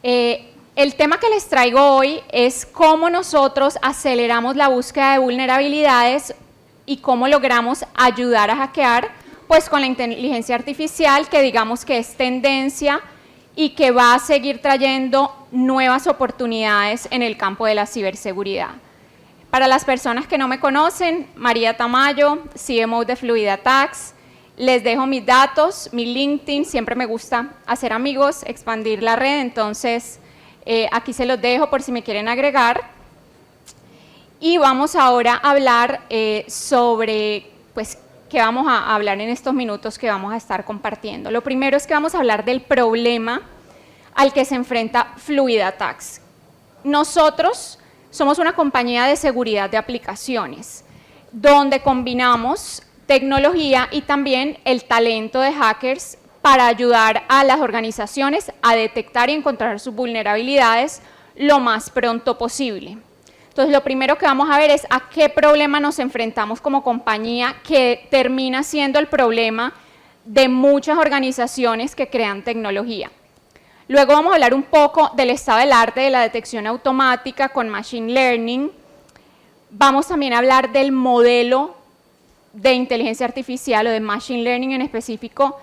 El tema que les traigo hoy es cómo nosotros aceleramos la búsqueda de vulnerabilidades y cómo logramos ayudar a hackear, pues con la inteligencia artificial, que digamos que es tendencia y que va a seguir trayendo nuevas oportunidades en el campo de la ciberseguridad. Para las personas que no me conocen, María Tamayo, CMO de Fluid Attacks. Les dejo mis datos, mi LinkedIn, siempre me gusta hacer amigos, expandir la red, entonces aquí se los dejo por si me quieren agregar. Y vamos ahora a hablar sobre, pues, qué vamos a hablar en estos minutos que vamos a estar compartiendo. Lo primero es que vamos a hablar del problema al que se enfrenta Fluid Attacks. Nosotros somos una compañía de seguridad de aplicaciones, donde combinamos tecnología y también el talento de hackers para ayudar a las organizaciones a detectar y encontrar sus vulnerabilidades lo más pronto posible. Entonces, lo primero que vamos a ver es a qué problema nos enfrentamos como compañía, que termina siendo el problema de muchas organizaciones que crean tecnología. Luego vamos a hablar un poco del estado del arte de la detección automática con Machine Learning. Vamos también a hablar del modelo de inteligencia artificial o de Machine Learning en específico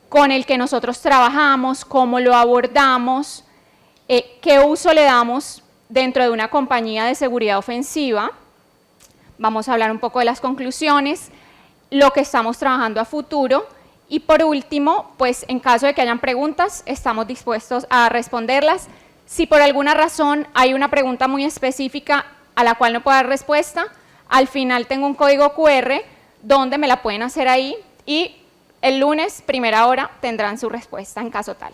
con el que nosotros trabajamos, cómo lo abordamos, qué uso le damos dentro de una compañía de seguridad ofensiva. Vamos a hablar un poco de las conclusiones, lo que estamos trabajando a futuro y por último, pues en caso de que hayan preguntas, estamos dispuestos a responderlas. Si por alguna razón hay una pregunta muy específica a la cual no puedo dar respuesta, al final tengo un código QR donde me la pueden hacer ahí y el lunes, primera hora, tendrán su respuesta en caso tal.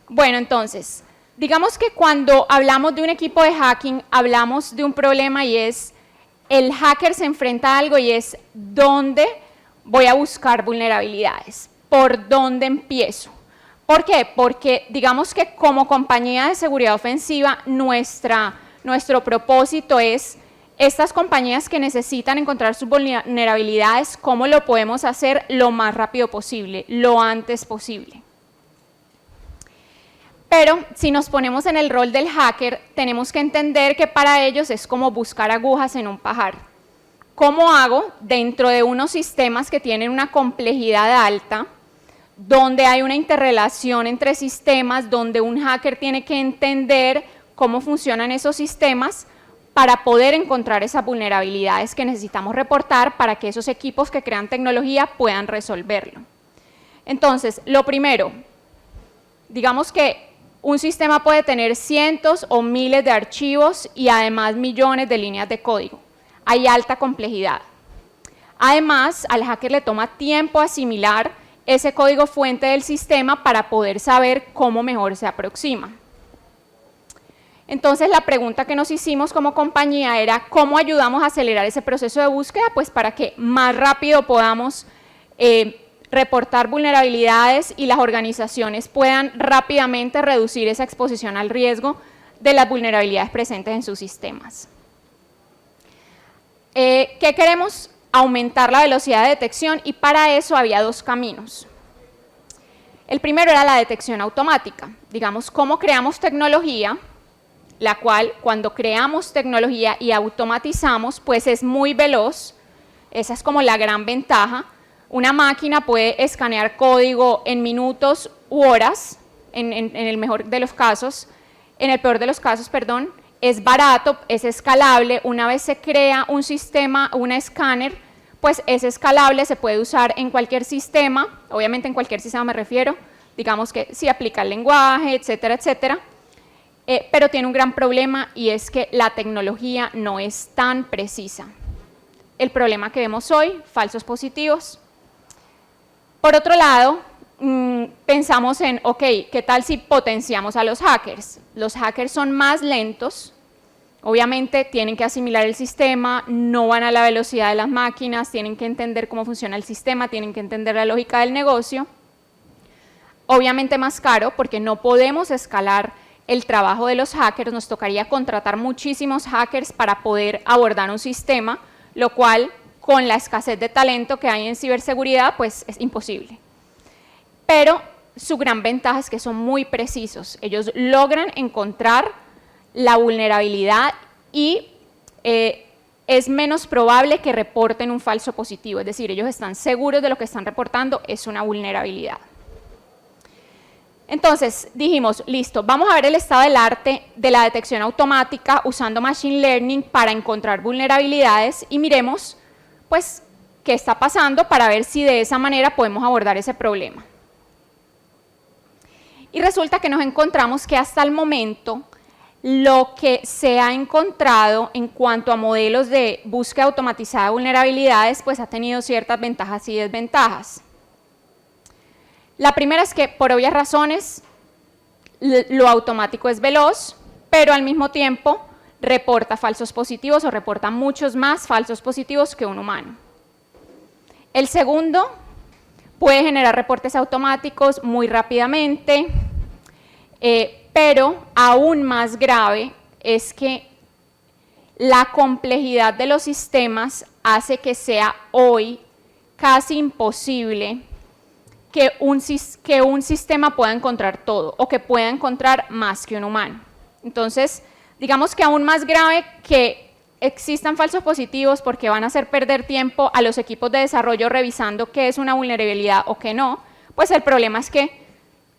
Bueno, entonces, digamos que cuando hablamos de un equipo de hacking, hablamos de un problema y es, el hacker se enfrenta a algo y es, ¿dónde voy a buscar vulnerabilidades? ¿Por dónde empiezo? ¿Por qué? Porque digamos que como compañía de seguridad ofensiva, nuestro propósito es estas compañías que necesitan encontrar sus vulnerabilidades, ¿cómo lo podemos hacer lo más rápido posible, lo antes posible? Pero si nos ponemos en el rol del hacker, tenemos que entender que para ellos es como buscar agujas en un pajar. ¿Cómo hago dentro de unos sistemas que tienen una complejidad alta, donde hay una interrelación entre sistemas, donde un hacker tiene que entender cómo funcionan esos sistemas para poder encontrar esas vulnerabilidades que necesitamos reportar para que esos equipos que crean tecnología puedan resolverlo? Entonces, lo primero, digamos que un sistema puede tener cientos o miles de archivos y además millones de líneas de código. Hay alta complejidad. Además, al hacker le toma tiempo asimilar ese código fuente del sistema para poder saber cómo mejor se aproxima. Entonces, la pregunta que nos hicimos como compañía era ¿cómo ayudamos a acelerar ese proceso de búsqueda? Pues para que más rápido podamos reportar vulnerabilidades y las organizaciones puedan rápidamente reducir esa exposición al riesgo de las vulnerabilidades presentes en sus sistemas. ¿Qué queremos? Aumentar la velocidad de detección y para eso había dos caminos. El primero era la detección automática. Digamos, ¿cómo creamos tecnología? La cual, cuando creamos tecnología y automatizamos, pues es muy veloz. Esa es como la gran ventaja. Una máquina puede escanear código en minutos u horas, en el mejor de los casos, en el peor de los casos, perdón. Es barato, es escalable. Una vez se crea un sistema, un escáner, pues es escalable, se puede usar en cualquier sistema. Obviamente en cualquier sistema me refiero. Digamos que sí aplica el lenguaje, etcétera, etcétera. Pero tiene un gran problema y es que la tecnología no es tan precisa. El problema que vemos hoy, falsos positivos. Por otro lado, pensamos en, ok, ¿qué tal si potenciamos a los hackers? Los hackers son más lentos, obviamente tienen que asimilar el sistema, no van a la velocidad de las máquinas, tienen que entender cómo funciona el sistema, tienen que entender la lógica del negocio. Obviamente más caro porque no podemos escalar el trabajo de los hackers, nos tocaría contratar muchísimos hackers para poder abordar un sistema, lo cual con la escasez de talento que hay en ciberseguridad, pues es imposible. Pero su gran ventaja es que son muy precisos. Ellos logran encontrar la vulnerabilidad y es menos probable que reporten un falso positivo. Es decir, ellos están seguros de lo que están reportando es una vulnerabilidad. Entonces dijimos, listo, vamos a ver el estado del arte de la detección automática usando Machine Learning para encontrar vulnerabilidades y miremos, pues, qué está pasando para ver si de esa manera podemos abordar ese problema. Y resulta que nos encontramos que hasta el momento lo que se ha encontrado en cuanto a modelos de búsqueda automatizada de vulnerabilidades, pues ha tenido ciertas ventajas y desventajas. La primera es que, por obvias razones, lo automático es veloz, pero al mismo tiempo reporta falsos positivos o reporta muchos más falsos positivos que un humano. El segundo, puede generar reportes automáticos muy rápidamente, pero aún más grave es que la complejidad de los sistemas hace que sea hoy casi imposible que un sistema pueda encontrar todo o que pueda encontrar más que un humano. Entonces, digamos que aún más grave que existan falsos positivos porque van a hacer perder tiempo a los equipos de desarrollo revisando qué es una vulnerabilidad o qué no, pues el problema es que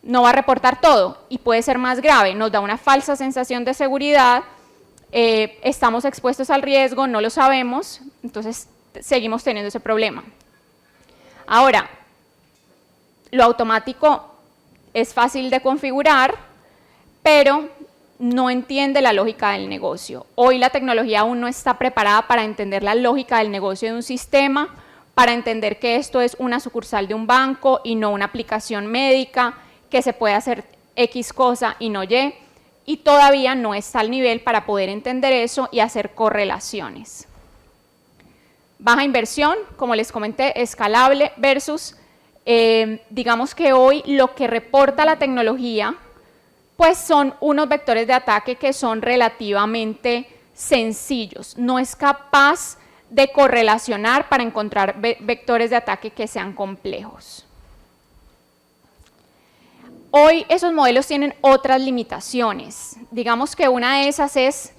no va a reportar todo y puede ser más grave, nos da una falsa sensación de seguridad, estamos expuestos al riesgo, no lo sabemos, entonces seguimos teniendo ese problema. Ahora, lo automático es fácil de configurar, pero no entiende la lógica del negocio. Hoy la tecnología aún no está preparada para entender la lógica del negocio de un sistema, para entender que esto es una sucursal de un banco y no una aplicación médica, que se puede hacer X cosa y no Y, y todavía no está al nivel para poder entender eso y hacer correlaciones. Baja inversión, como les comenté, escalable versus, digamos que hoy lo que reporta la tecnología, pues son unos vectores de ataque que son relativamente sencillos, no es capaz de correlacionar para encontrar vectores de ataque que sean complejos. Hoy esos modelos tienen otras limitaciones, digamos que una de esas es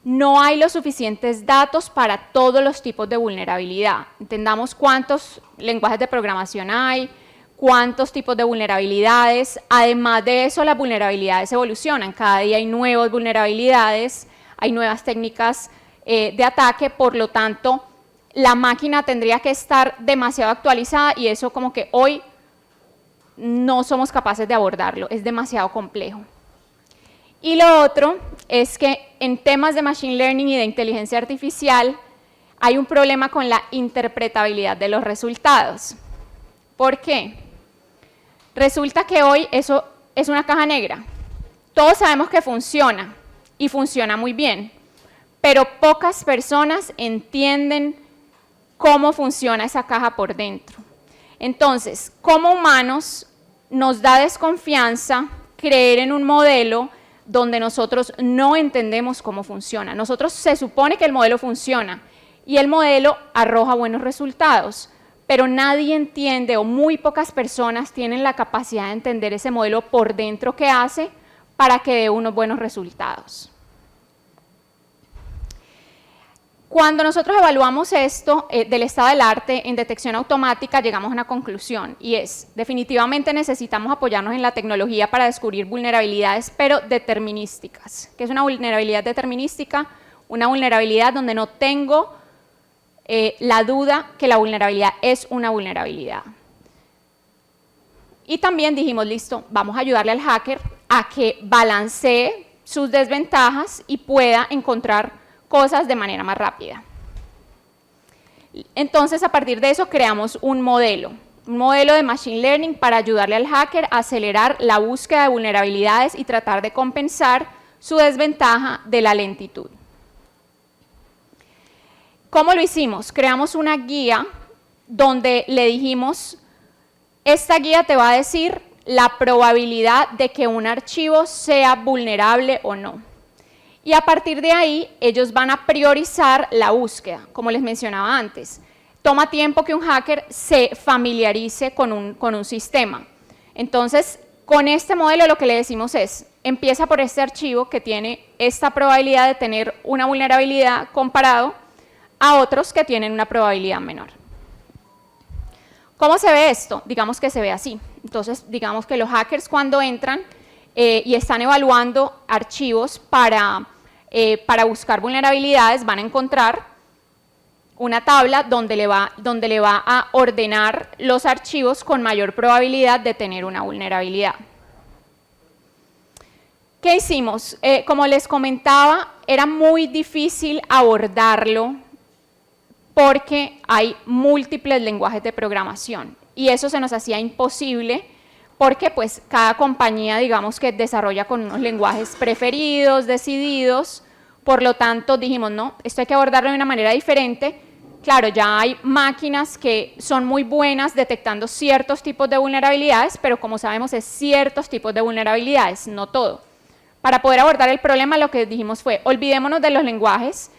no hay los suficientes datos para todos los tipos de vulnerabilidad. Entendamos cuántos lenguajes de programación hay, cuántos tipos de vulnerabilidades. Además de eso, las vulnerabilidades evolucionan. Cada día hay nuevas vulnerabilidades, hay nuevas técnicas de ataque, por lo tanto, la máquina tendría que estar demasiado actualizada y eso como que hoy no somos capaces de abordarlo, es demasiado complejo. Y lo otro es que en temas de Machine Learning y de inteligencia artificial hay un problema con la interpretabilidad de los resultados. ¿Por qué? Resulta que hoy eso es una caja negra. Todos sabemos que funciona y funciona muy bien, pero pocas personas entienden cómo funciona esa caja por dentro. Entonces, como humanos, nos da desconfianza creer en un modelo donde nosotros no entendemos cómo funciona. Nosotros se supone que el modelo funciona y el modelo arroja buenos resultados, pero nadie entiende o muy pocas personas tienen la capacidad de entender ese modelo por dentro que hace para que dé unos buenos resultados. Cuando nosotros evaluamos esto del estado del arte en detección automática, llegamos a una conclusión y es, definitivamente necesitamos apoyarnos en la tecnología para descubrir vulnerabilidades, pero determinísticas. ¿Qué es una vulnerabilidad determinística? Una vulnerabilidad donde no tengo la duda que la vulnerabilidad es una vulnerabilidad. Y también dijimos, listo, vamos a ayudarle al hacker a que balancee sus desventajas y pueda encontrar cosas de manera más rápida. Entonces, a partir de eso, creamos un modelo de Machine Learning para ayudarle al hacker a acelerar la búsqueda de vulnerabilidades y tratar de compensar su desventaja de la lentitud. ¿Cómo lo hicimos? Creamos una guía donde le dijimos, esta guía te va a decir la probabilidad de que un archivo sea vulnerable o no. Y a partir de ahí, ellos van a priorizar la búsqueda, como les mencionaba antes. Toma tiempo que un hacker se familiarice con un sistema. Entonces, con este modelo lo que le decimos es, empieza por este archivo que tiene esta probabilidad de tener una vulnerabilidad comparado a otros que tienen una probabilidad menor. ¿Cómo se ve esto? Digamos que se ve así. Entonces, digamos que los hackers cuando entran y están evaluando archivos para buscar vulnerabilidades, van a encontrar una tabla donde le va a ordenar los archivos con mayor probabilidad de tener una vulnerabilidad. ¿Qué hicimos? Como les comentaba, era muy difícil abordarlo porque hay múltiples lenguajes de programación y eso se nos hacía imposible porque pues cada compañía digamos que desarrolla con unos lenguajes preferidos, decididos, por lo tanto dijimos no, esto hay que abordarlo de una manera diferente. Claro, ya hay máquinas que son muy buenas detectando ciertos tipos de vulnerabilidades, pero como sabemos es ciertos tipos de vulnerabilidades, no todo. Para poder abordar el problema lo que dijimos fue olvidémonos de los lenguajes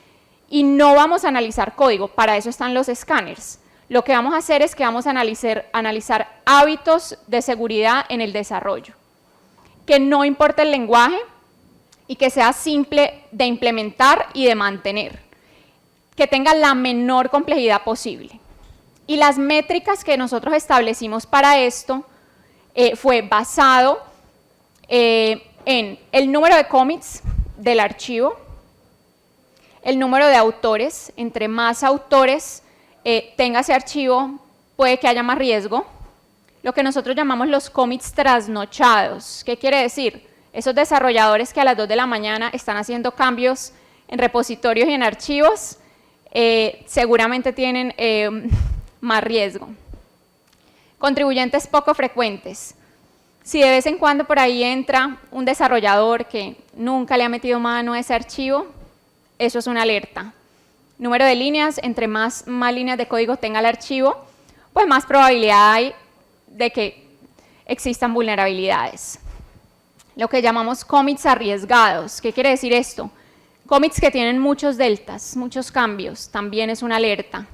y no vamos a analizar código, para eso están los escáneres. Lo que vamos a hacer es que vamos a analizar hábitos de seguridad en el desarrollo, que no importe el lenguaje y que sea simple de implementar y de mantener, que tenga la menor complejidad posible. Y las métricas que nosotros establecimos para esto fue basado en el número de commits del archivo, el número de autores, entre más autores tenga ese archivo, puede que haya más riesgo. Lo que nosotros llamamos los commits trasnochados. ¿Qué quiere decir? Esos desarrolladores que a las 2 de la mañana están haciendo cambios en repositorios y en archivos, seguramente tienen más riesgo. Contribuyentes poco frecuentes. Si de vez en cuando por ahí entra un desarrollador que nunca le ha metido mano a ese archivo, eso es una alerta. Número de líneas, entre más líneas de código tenga el archivo, pues más probabilidad hay de que existan vulnerabilidades. Lo que llamamos commits arriesgados. ¿Qué quiere decir esto? Commits que tienen muchos deltas, muchos cambios, también es una alerta.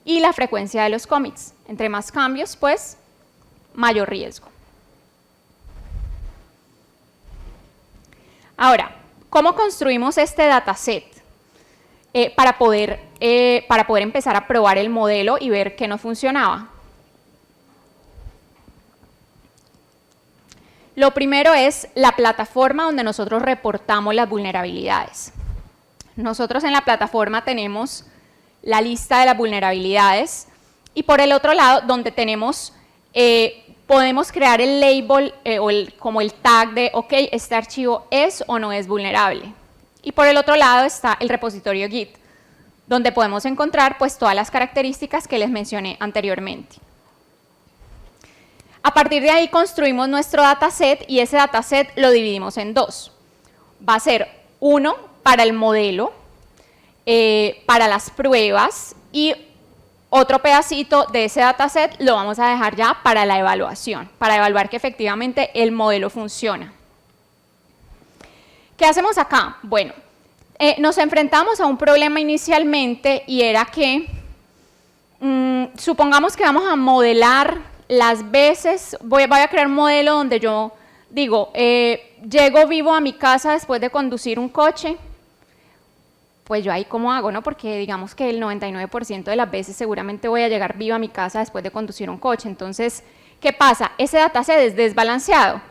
Y la frecuencia de los commits. Entre más cambios, pues, mayor riesgo. Ahora, ¿cómo construimos este dataset? Para poder empezar a probar el modelo y ver qué no funcionaba. Lo primero es la plataforma donde nosotros reportamos las vulnerabilidades. Nosotros en la plataforma tenemos la lista de las vulnerabilidades y por el otro lado donde tenemos, podemos crear el label como el tag de ok, este archivo es o no es vulnerable. Y por el otro lado está el repositorio Git, donde podemos encontrar pues todas las características que les mencioné anteriormente. A partir de ahí construimos nuestro dataset y ese dataset lo dividimos en dos. Va a ser uno para el modelo, para las pruebas y otro pedacito de ese dataset lo vamos a dejar ya para la evaluación, para evaluar que efectivamente el modelo funciona. ¿Qué hacemos acá? Bueno, nos enfrentamos a un problema inicialmente y era que, supongamos que vamos a modelar las veces, voy a crear un modelo donde yo digo, llego vivo a mi casa después de conducir un coche, pues yo ahí cómo hago, ¿no? Porque digamos que el 99% de las veces seguramente voy a llegar vivo a mi casa después de conducir un coche, entonces, ¿qué pasa? Ese dataset es desbalanceado,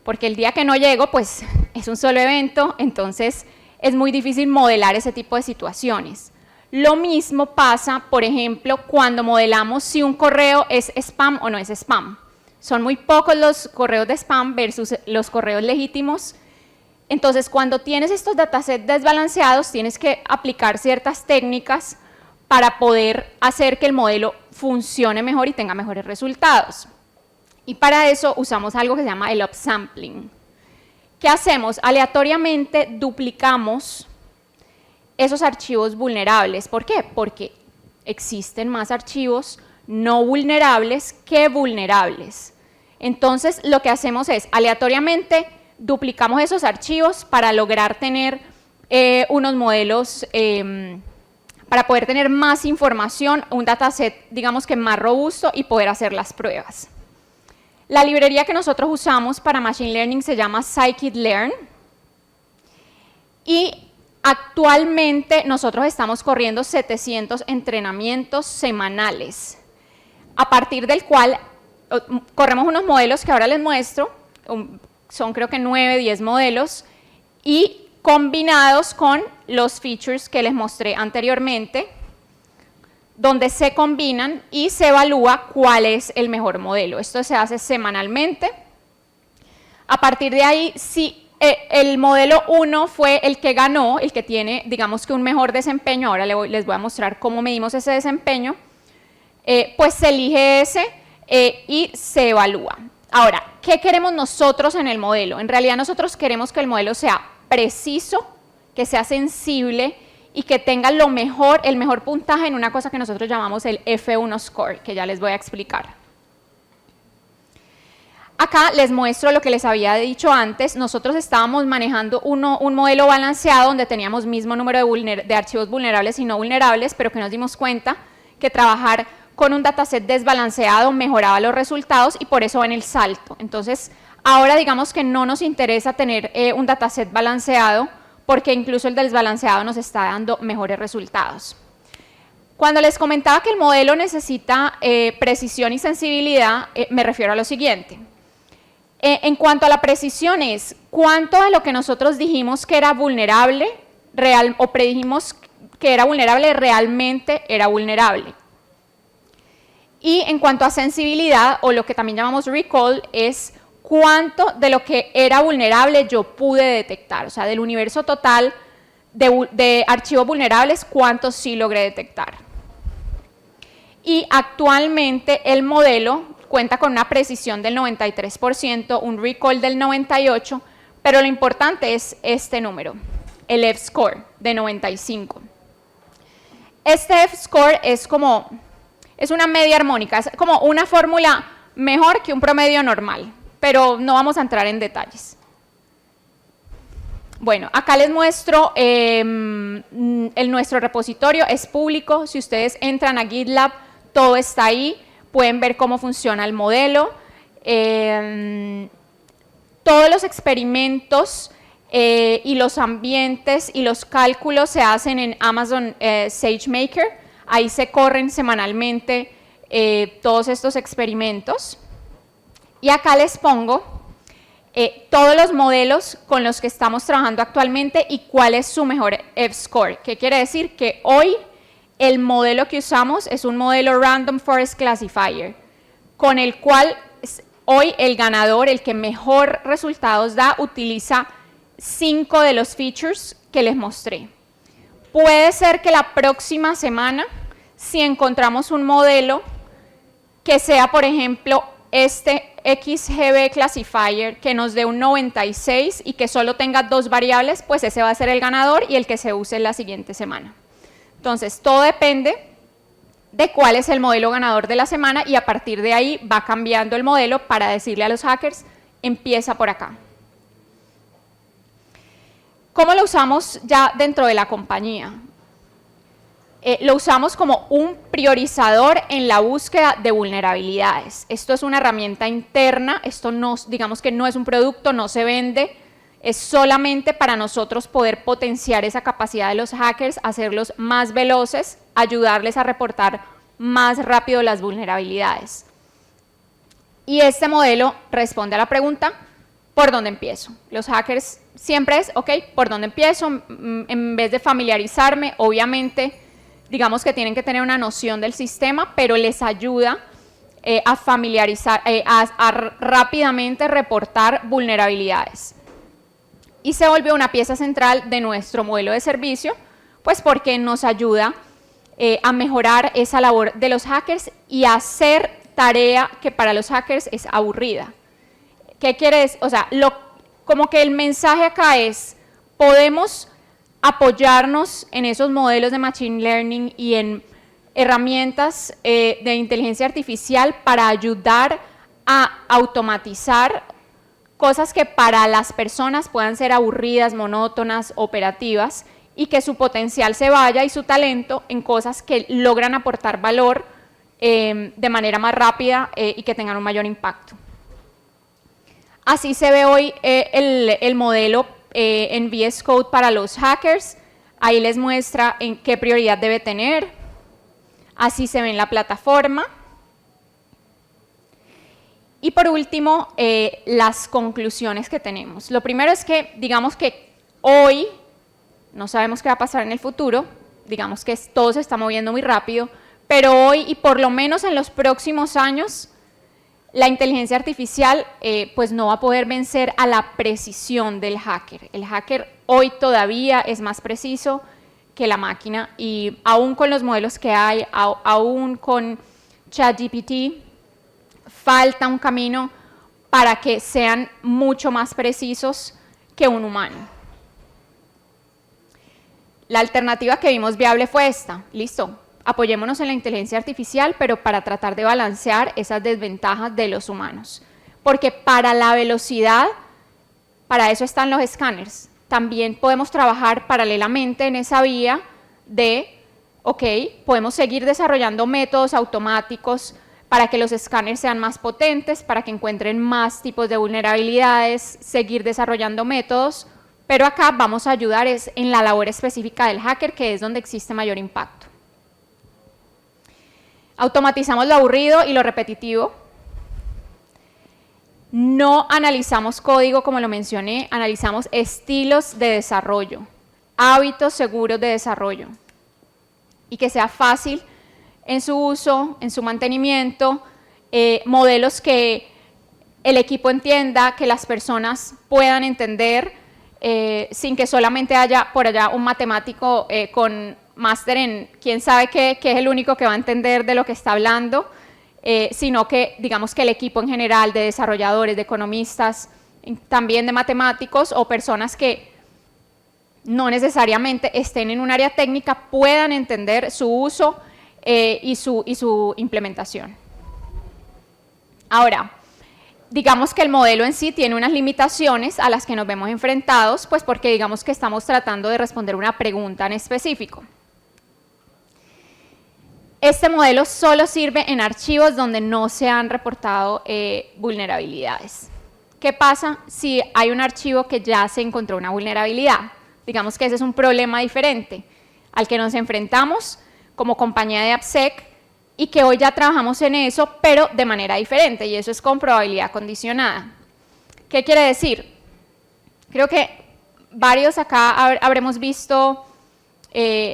porque el día que no llego, pues es un solo evento, entonces es muy difícil modelar ese tipo de situaciones. Lo mismo pasa, por ejemplo, cuando modelamos si un correo es spam o no es spam. Son muy pocos los correos de spam versus los correos legítimos. Entonces, cuando tienes estos datasets desbalanceados, tienes que aplicar ciertas técnicas para poder hacer que el modelo funcione mejor y tenga mejores resultados. Y para eso usamos algo que se llama el upsampling. ¿Qué hacemos? Aleatoriamente duplicamos esos archivos vulnerables. ¿Por qué? Porque existen más archivos no vulnerables que vulnerables. Entonces, lo que hacemos es, aleatoriamente, duplicamos esos archivos para lograr tener unos modelos, para poder tener más información, un dataset, digamos que más robusto y poder hacer las pruebas. La librería que nosotros usamos para Machine Learning se llama Scikit-learn y actualmente nosotros estamos corriendo 700 entrenamientos semanales, a partir del cual corremos unos modelos que ahora les muestro, son creo que 9, 10 modelos, y combinados con los features que les mostré anteriormente, donde se combinan y se evalúa cuál es el mejor modelo. Esto se hace semanalmente. A partir de ahí, si el modelo 1 fue el que ganó, el que tiene, digamos que un mejor desempeño, ahora les voy a mostrar cómo medimos ese desempeño, pues se elige ese y se evalúa. Ahora, ¿qué queremos nosotros en el modelo? En realidad nosotros queremos que el modelo sea preciso, que sea sensible y que tenga el mejor puntaje en una cosa que nosotros llamamos el F1 score, que ya les voy a explicar. Acá les muestro lo que les había dicho antes. Nosotros estábamos manejando un modelo balanceado donde teníamos mismo número de archivos vulnerables y no vulnerables, pero que nos dimos cuenta que trabajar con un dataset desbalanceado mejoraba los resultados y por eso ven el salto. Entonces, ahora digamos que no nos interesa tener un dataset balanceado, porque incluso el desbalanceado nos está dando mejores resultados. Cuando les comentaba que el modelo necesita precisión y sensibilidad, me refiero a lo siguiente. En cuanto a la precisión es cuánto de lo que nosotros dijimos que era vulnerable o predijimos que era vulnerable realmente era vulnerable. Y en cuanto a sensibilidad, o lo que también llamamos recall, es cuánto de lo que era vulnerable yo pude detectar, o sea, del universo total de archivos vulnerables, cuántos sí logré detectar. Y actualmente el modelo cuenta con una precisión del 93%, un recall del 98%, pero lo importante es este número, el F-score de 95. Este F-score es una media armónica, es como una fórmula mejor que un promedio normal, pero no vamos a entrar en detalles. Bueno, acá les muestro nuestro repositorio, es público, si ustedes entran a GitLab, todo está ahí, pueden ver cómo funciona el modelo. Todos los experimentos y los ambientes y los cálculos se hacen en Amazon SageMaker, ahí se corren semanalmente todos estos experimentos. Y acá les pongo todos los modelos con los que estamos trabajando actualmente y cuál es su mejor F-score. ¿Qué quiere decir? Que hoy el modelo que usamos es un modelo Random Forest Classifier, con el cual hoy el ganador, el que mejor resultados da, utiliza 5 de los features que les mostré. Puede ser que la próxima semana, si encontramos un modelo que sea, por ejemplo, este XGB Classifier, que nos dé un 96 y que solo tenga 2 variables, pues ese va a ser el ganador y el que se use la siguiente semana. Entonces, todo depende de cuál es el modelo ganador de la semana y a partir de ahí va cambiando el modelo para decirle a los hackers, empieza por acá. ¿Cómo lo usamos ya dentro de la compañía? Lo usamos como un priorizador en la búsqueda de vulnerabilidades. Esto es una herramienta interna, esto no, digamos que no es un producto, no se vende, es solamente para nosotros poder potenciar esa capacidad de los hackers, hacerlos más veloces, ayudarles a reportar más rápido las vulnerabilidades. Y este modelo responde a la pregunta, ¿por dónde empiezo? Los hackers siempre es, ok, ¿por dónde empiezo? En vez de familiarizarme, obviamente, digamos que tienen que tener una noción del sistema, pero les ayuda a familiarizar, a rápidamente reportar vulnerabilidades. Y se volvió una pieza central de nuestro modelo de servicio, pues porque nos ayuda a mejorar esa labor de los hackers y a hacer tarea que para los hackers es aburrida. ¿Qué quiere decir? O sea, como que el mensaje acá es, podemos apoyarnos en esos modelos de Machine Learning y en herramientas de inteligencia artificial para ayudar a automatizar cosas que para las personas puedan ser aburridas, monótonas, operativas, y que su potencial se vaya y su talento en cosas que logran aportar valor de manera más rápida y que tengan un mayor impacto. Así se ve hoy el modelo en VS Code para los hackers. Ahí les muestra en qué prioridad debe tener. Así se ve en la plataforma. Y por último, las conclusiones que tenemos. Lo primero es que, digamos que hoy, no sabemos qué va a pasar en el futuro, digamos que todo se está moviendo muy rápido, pero hoy y por lo menos en los próximos años, la inteligencia artificial pues no va a poder vencer a la precisión del hacker. El hacker hoy todavía es más preciso que la máquina y aún con los modelos que hay, aún con ChatGPT, falta un camino para que sean mucho más precisos que un humano. La alternativa que vimos viable fue esta, listo, apoyémonos en la inteligencia artificial, pero para tratar de balancear esas desventajas de los humanos. Porque para la velocidad, para eso están los escáneres. También podemos trabajar paralelamente en esa vía de, ok, podemos seguir desarrollando métodos automáticos para que los escáneres sean más potentes, para que encuentren más tipos de vulnerabilidades, seguir desarrollando métodos, pero acá vamos a ayudar en la labor específica del hacker, que es donde existe mayor impacto. Automatizamos lo aburrido y lo repetitivo. No analizamos código, como lo mencioné, analizamos estilos de desarrollo, hábitos seguros de desarrollo y que sea fácil en su uso, en su mantenimiento, modelos que el equipo entienda, que las personas puedan entender, sin que solamente haya por allá un matemático con máster en quién sabe qué, que es el único que va a entender de lo que está hablando, sino que digamos que el equipo en general de desarrolladores, de economistas, también de matemáticos o personas que no necesariamente estén en un área técnica puedan entender su uso y su implementación. Ahora, digamos que el modelo en sí tiene unas limitaciones a las que nos vemos enfrentados, pues porque digamos que estamos tratando de responder una pregunta en específico. Este modelo solo sirve en archivos donde no se han reportado vulnerabilidades. ¿Qué pasa si hay un archivo que ya se encontró una vulnerabilidad? Digamos que ese es un problema diferente al que nos enfrentamos como compañía de AppSec y que hoy ya trabajamos en eso, pero de manera diferente, y eso es con probabilidad condicionada. ¿Qué quiere decir? Creo que varios acá habremos visto,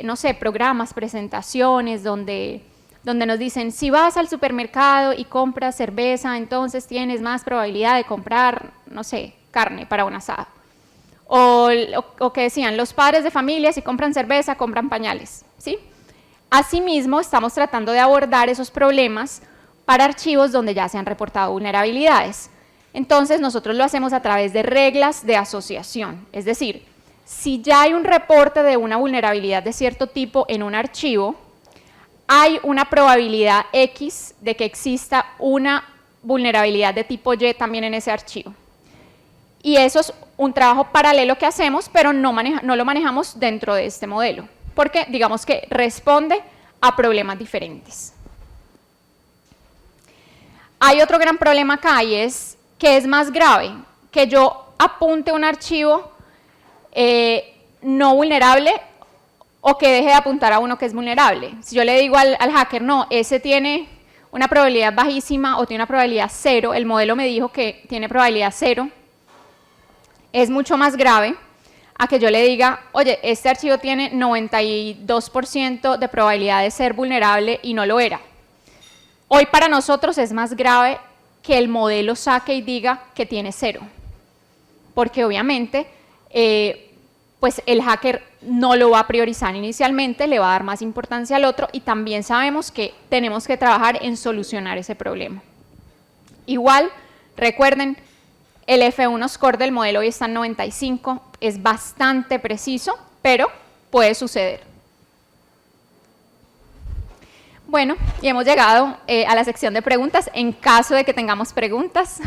no sé, programas, presentaciones, donde nos dicen, si vas al supermercado y compras cerveza, entonces tienes más probabilidad de comprar, no sé, carne para un asado. O que decían, los padres de familia, si compran cerveza, compran pañales, ¿sí? Asimismo, estamos tratando de abordar esos problemas para archivos donde ya se han reportado vulnerabilidades. Entonces, nosotros lo hacemos a través de reglas de asociación. Es decir, si ya hay un reporte de una vulnerabilidad de cierto tipo en un archivo, hay una probabilidad X de que exista una vulnerabilidad de tipo Y también en ese archivo. Y eso es un trabajo paralelo que hacemos, pero no lo manejamos dentro de este modelo, porque digamos que responde a problemas diferentes. Hay otro gran problema acá y es que es más grave que yo apunte un archivo no vulnerable o que deje de apuntar a uno que es vulnerable. Si yo le digo al hacker, no, ese tiene una probabilidad bajísima o tiene una probabilidad 0, el modelo me dijo que tiene probabilidad 0, es mucho más grave a que yo le diga, oye, este archivo tiene 92% de probabilidad de ser vulnerable y no lo era. Hoy para nosotros es más grave que el modelo saque y diga que tiene 0, porque obviamente pues el hacker no lo va a priorizar inicialmente, le va a dar más importancia al otro y también sabemos que tenemos que trabajar en solucionar ese problema. Igual, recuerden, el F1 score del modelo hoy está en 95, es bastante preciso, pero puede suceder. Bueno, y hemos llegado a la sección de preguntas, en caso de que tengamos preguntas.